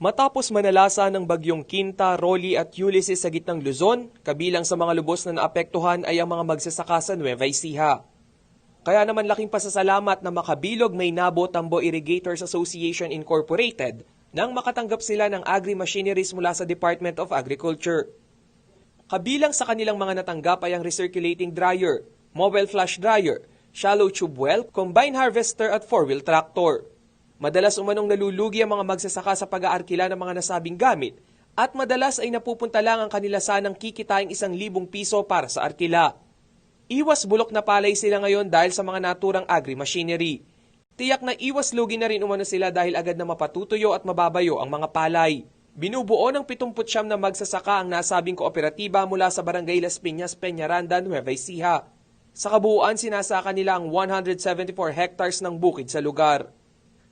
Matapos manalasa ng bagyong Quinta, Rolly at Ulysses sa gitnang Luzon, kabilang sa mga lubos na naapektuhan ay ang mga magsasaka sa Nueva Ecija. Kaya naman laking pasasalamat na Makabilog Maynabo Tambo Irrigators Association Incorporated nang makatanggap sila ng agri-machineries mula sa Department of Agriculture. Kabilang sa kanilang mga natanggap ay ang recirculating dryer, mobile flash dryer, shallow tube well, combine harvester at 4-wheel tractor. Madalas umanong nalulugi ang mga magsasaka sa pag-aarkila ng mga nasabing gamit at madalas ay napupunta lang ang kanila sanang kikitaing 1,000 piso para sa arkila. Iwas bulok na palay sila ngayon dahil sa mga naturang agri-machinery. Tiyak na iwas lugi na rin umano sila dahil agad na mapatutuyo at mababayo ang mga palay. Binubuo ng 79 na magsasaka ang nasabing kooperatiba mula sa Barangay Las Piñas, Peñaranda, Nueva Ecija. Sa kabuuan, sinasaka nila ang 174 hectares ng bukid sa lugar.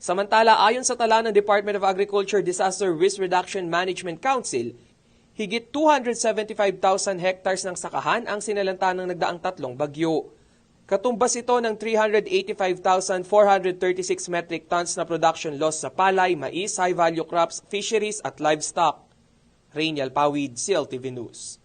Samantala, ayon sa tala ng Department of Agriculture Disaster Risk Reduction Management Council, higit 275,000 hectares ng sakahan ang sinalanta ng nagdaang 3 bagyo. Katumbas ito ng 385,436 metric tons na production loss sa palay, mais, high-value crops, fisheries at livestock. Rainiel Pawid, CLTV News.